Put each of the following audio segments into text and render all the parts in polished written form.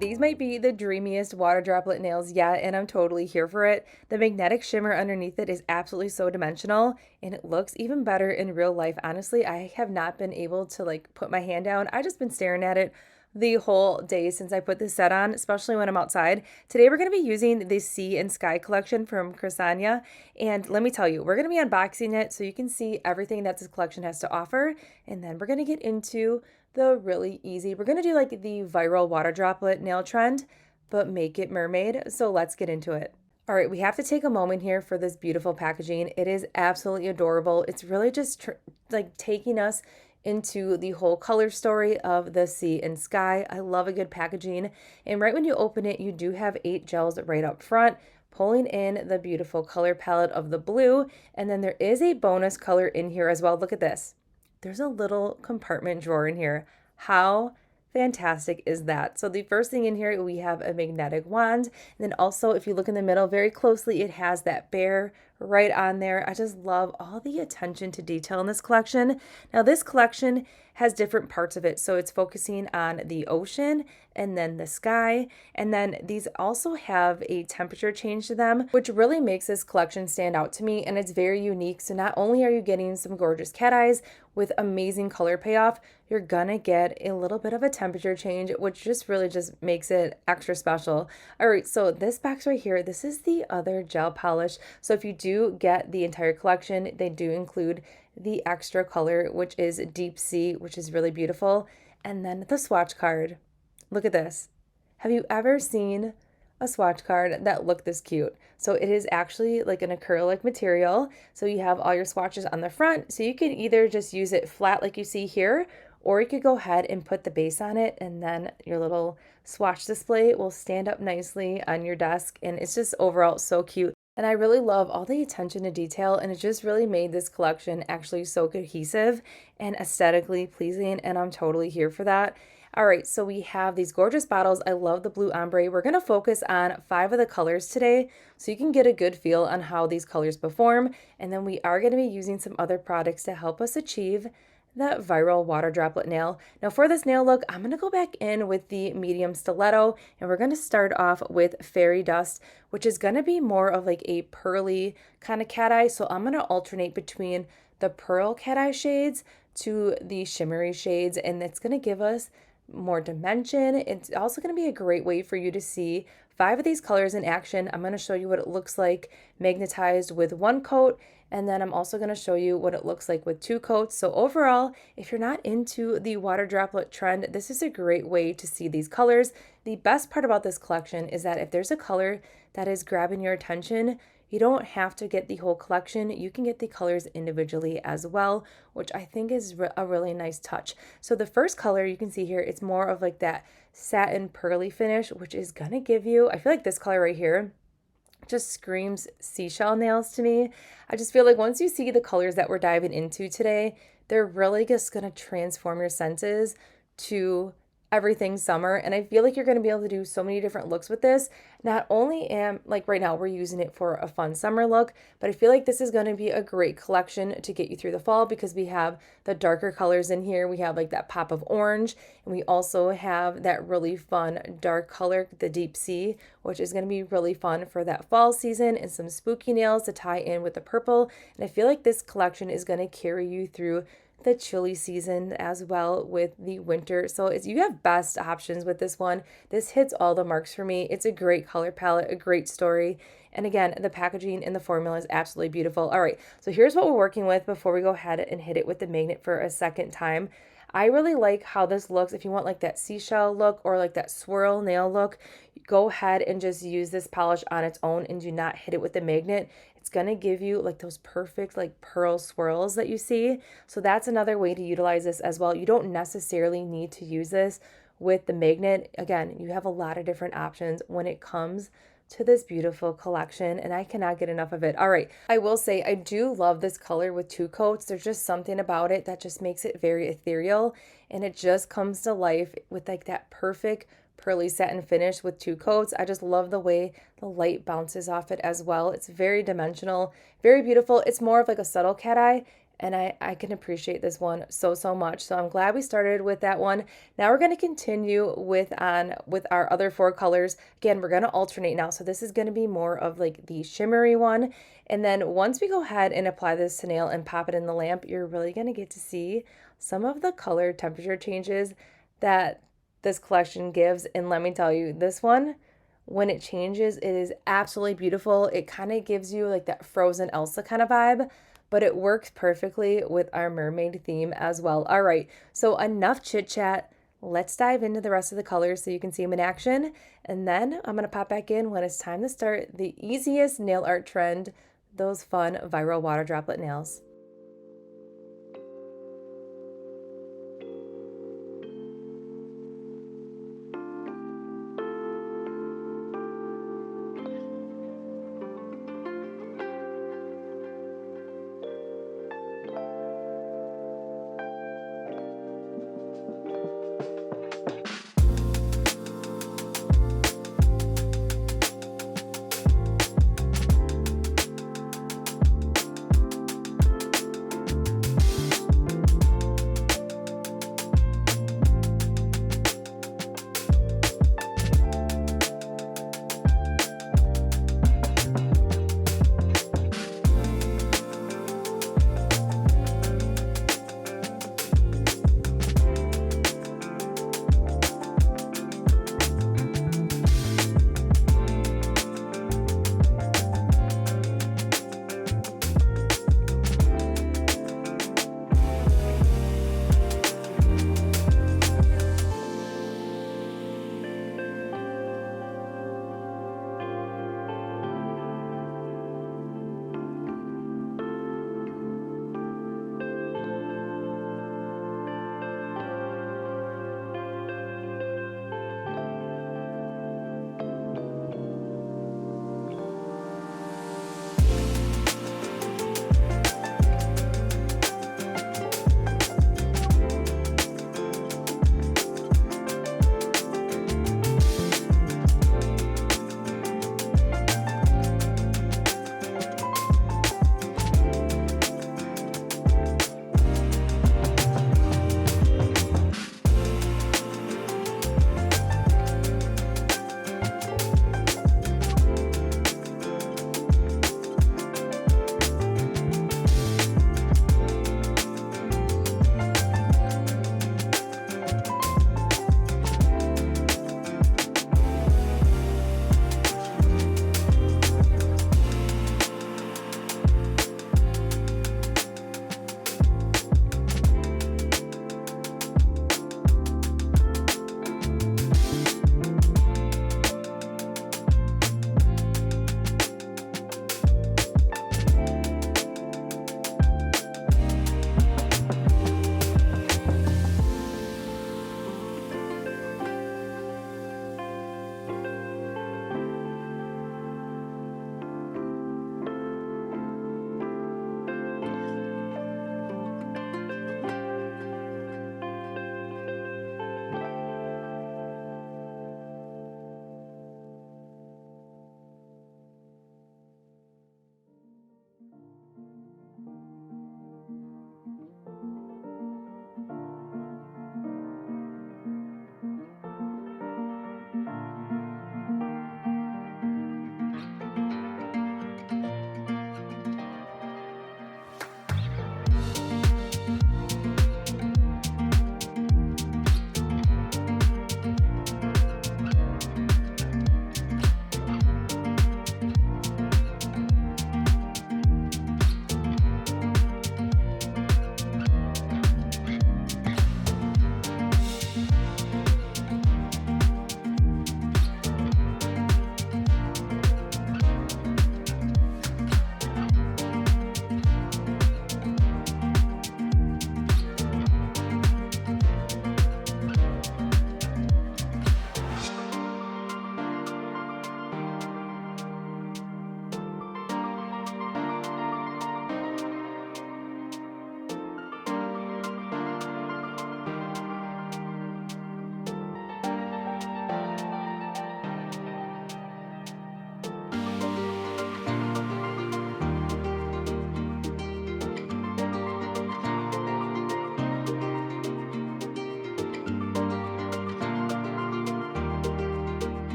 these might be the dreamiest water droplet nails yet, and I'm totally here for it. The magnetic shimmer underneath it is absolutely so dimensional, and it looks even better in real life. Honestly, I have not been able to like put my hand down. I just been staring at it the whole day since I put this set on, especially when I'm outside. Today we're going to be using the Sea and Sky collection from Crisania, and let me tell you, we're going to be unboxing it so you can see everything that this collection has to offer, and then we're going to get into the really easy. We're going to do like the viral water droplet nail trend, but make it mermaid. So let's get into it. All right, we have to take a moment here for this beautiful packaging. It is absolutely adorable. It's really just like taking us into the whole color story of the sea and sky. I love a good packaging. And right when you open it, you do have 8 gels right up front, pulling in the beautiful color palette of the blue. And then there is a bonus color in here as well. Look at this. There's a little compartment drawer in here. How fantastic is that? So the first thing in here, we have a magnetic wand. And then also, if you look in the middle very closely, it has that bear right on there. I just love all the attention to detail in this collection. Now, this collection has different parts of it. So it's focusing on the ocean and then the sky. And then these also have a temperature change to them, which really makes this collection stand out to me. And it's very unique. So not only are you getting some gorgeous cat eyes with amazing color payoff, you're gonna get a little bit of a temperature change, which just really just makes it extra special. All right, so this box right here, this is the other gel polish. So if you do get the entire collection, they do include the extra color, which is Deep Sea, which is really beautiful. And then the swatch card. Look at this. Have you ever seen a swatch card that looked this cute? So it is actually like an acrylic material. So you have all your swatches on the front. So you can either just use it flat like you see here, or you could go ahead and put the base on it, and then your little swatch display will stand up nicely on your desk. And it's just overall so cute. And I really love all the attention to detail, and it just really made this collection actually so cohesive and aesthetically pleasing, and I'm totally here for that. All right, so we have these gorgeous bottles. I love the blue ombre. We're gonna focus on 5 of the colors today so you can get a good feel on how these colors perform, and then we are gonna be using some other products to help us achieve that viral water droplet nail. Now for this nail look, I'm going to go back in with the medium stiletto, and we're going to start off with fairy dust, which is going to be more of like a pearly kind of cat eye. So I'm going to alternate between the pearl cat eye shades to the shimmery shades, and it's going to give us more dimension. It's also going to be a great way for you to see 5 of these colors in action. I'm going to show you what it looks like magnetized with 1 coat, and then I'm also going to show you what it looks like with 2 coats. So overall, if you're not into the water droplet trend, this is a great way to see these colors. The best part about this collection is that if there's a color that is grabbing your attention, you don't have to get the whole collection. You can get the colors individually as well, which I think is a really nice touch. So the first color you can see here, it's more of like that satin pearly finish, which is going to give you, I feel like this color right here just screams seashell nails to me. I just feel like once you see the colors that we're diving into today, they're really just going to transform your senses to everything summer. And I feel like you're going to be able to do so many different looks with this. Not only am like right now we're using it for a fun summer look, but I feel like this is going to be a great collection to get you through the fall because we have the darker colors in here. We have like that pop of orange, and we also have that really fun dark color, the Deep Sea, which is going to be really fun for that fall season, and some spooky nails to tie in with the purple. And I feel like this collection is going to carry you through the chilly season as well with the winter. So you have best options with this one. This hits all the marks for me. It's a great color palette, a great story. And again, the packaging and the formula is absolutely beautiful. All right, so here's what we're working with before we go ahead and hit it with the magnet for a second time. I really like how this looks. If you want like that seashell look or like that swirl nail look, go ahead and just use this polish on its own and do not hit it with the magnet. It's going to give you like those perfect like pearl swirls that you see. So that's another way to utilize this as well. You don't necessarily need to use this with the magnet. Again, you have a lot of different options when it comes to this beautiful collection, and I cannot get enough of it. All right, I will say I do love this color with 2 coats. There's just something about it that just makes it very ethereal, and it just comes to life with like that perfect pearly satin finish with 2 coats. I just love the way the light bounces off it as well. It's very dimensional, very beautiful. It's more of like a subtle cat eye, and I can appreciate this one so, so much. So I'm glad we started with that one. Now we're going to continue with our other 4 colors. Again, we're going to alternate now. So this is going to be more of like the shimmery one. And then once we go ahead and apply this to nail and pop it in the lamp, you're really going to get to see some of the color temperature changes that this collection gives. And let me tell you, this one, when it changes, it is absolutely beautiful. It kind of gives you like that frozen Elsa kind of vibe, but it works perfectly with our mermaid theme as well. All right, so enough chit chat. Let's dive into the rest of the colors so you can see them in action. And then I'm going to pop back in when it's time to start the easiest nail art trend, those fun viral water droplet nails.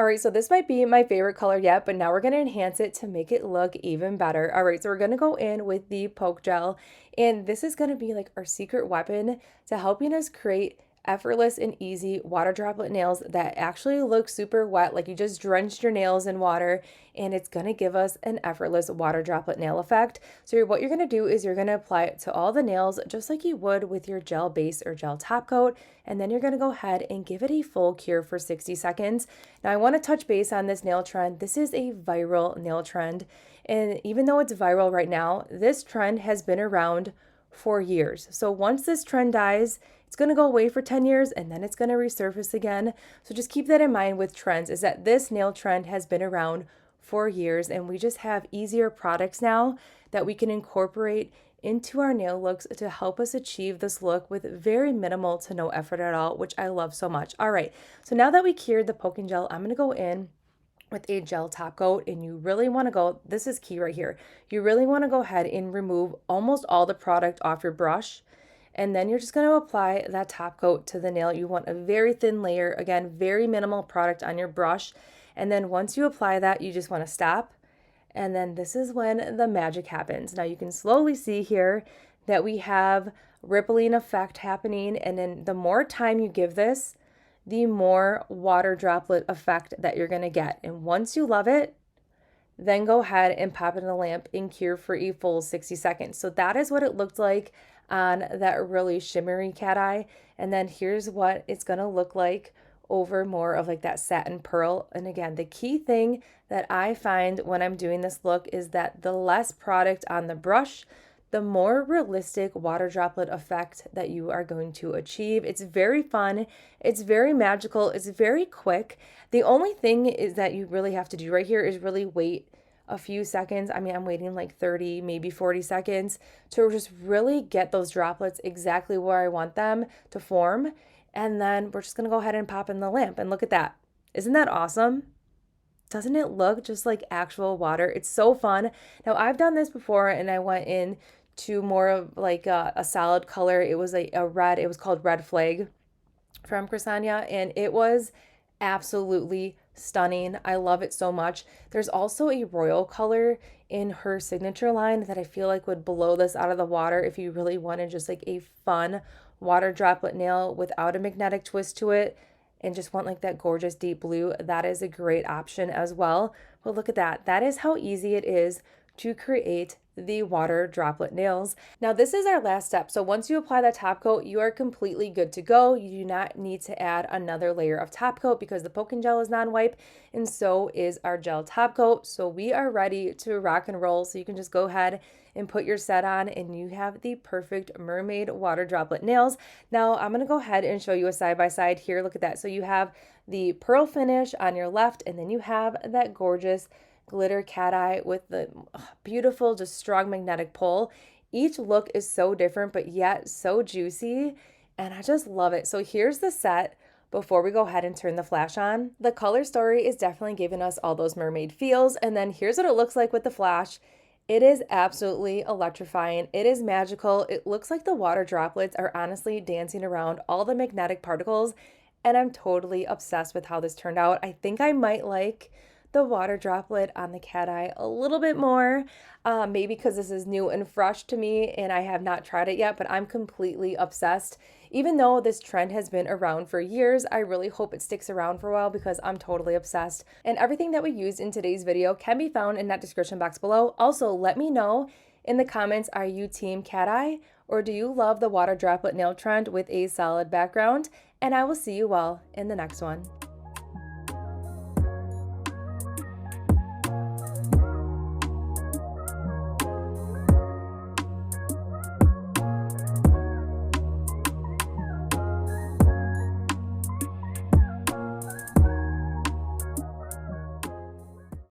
All right, so this might be my favorite color yet, but now we're going to enhance it to make it look even better. All right, so we're going to go in with the poke gel, and this is going to be like our secret weapon to helping us create effortless and easy water droplet nails that actually look super wet, like you just drenched your nails in water, and it's going to give us an effortless water droplet nail effect. So what you're going to do is you're going to apply it to all the nails just like you would with your gel base or gel top coat, and then you're going to go ahead and give it a full cure for 60 seconds. Now I want to touch base on this nail trend. This is a viral nail trend, and even though it's viral right now, this trend has been around for years. So once this trend dies, it's going to go away for 10 years and then it's going to resurface again. So just keep that in mind with trends, is that this nail trend has been around for years, and we just have easier products now that we can incorporate into our nail looks to help us achieve this look with very minimal to no effort at all, which I love so much. All right, so now that we cured the poking gel, I'm going to go in with a gel top coat, and you really want to go, this is key right here, you really want to go ahead and remove almost all the product off your brush, and then you're just going to apply that top coat to the nail. You want a very thin layer, again, very minimal product on your brush, and then once you apply that, you just want to stop, and then this is when the magic happens. Now you can slowly see here that we have rippling effect happening, and then the more time you give this, the more water droplet effect that you're going to get. And once you love it, then go ahead and pop it in the lamp and cure for a full 60 seconds. So that is what it looked like on that really shimmery cat eye. And then here's what it's going to look like over more of like that satin pearl. And again, the key thing that I find when I'm doing this look is that the less product on the brush, the more realistic water droplet effect that you are going to achieve. It's very fun. It's very magical. It's very quick. The only thing is that you really have to do right here is really wait a few seconds. I mean, I'm waiting like 30, maybe 40 seconds to just really get those droplets exactly where I want them to form. And then we're just going to go ahead and pop in the lamp, and look at that. Isn't that awesome? Doesn't it look just like actual water? It's so fun. Now, I've done this before, and I went in to more of like a solid color. It was a red, it was called Red Flag from Crisania, and it was absolutely stunning. I love it so much. There's also a royal color in her signature line that I feel like would blow this out of the water if you really wanted just like a fun water droplet nail without a magnetic twist to it and just want like that gorgeous deep blue. That is a great option as well. But look at that. That is how easy it is to create the water droplet nails. Now this is our last step. So once you apply that top coat, you are completely good to go. You do not need to add another layer of top coat because the poking gel is non-wipe, and so is our gel top coat. So we are ready to rock and roll. So you can just go ahead and put your set on, and you have the perfect mermaid water droplet nails. Now I'm going to go ahead and show you a side-by-side here. Look at that. So you have the pearl finish on your left, and then you have that gorgeous glitter cat eye with the beautiful, just strong magnetic pull. Each look is so different, but yet so juicy, and I just love it. So here's the set before we go ahead and turn the flash on. The color story is definitely giving us all those mermaid feels, and then here's what it looks like with the flash. It is absolutely electrifying. It is magical. It looks like the water droplets are honestly dancing around all the magnetic particles, and I'm totally obsessed with how this turned out. I think I might like the water droplet on the cat eye a little bit more, maybe because this is new and fresh to me and I have not tried it yet, but I'm completely obsessed. Even though this trend has been around for years, I really hope it sticks around for a while because I'm totally obsessed. And everything that we used in today's video can be found in that description box below. Also, let me know in the comments, are you team cat eye or do you love the water droplet nail trend with a solid background? And I will see you all in the next one.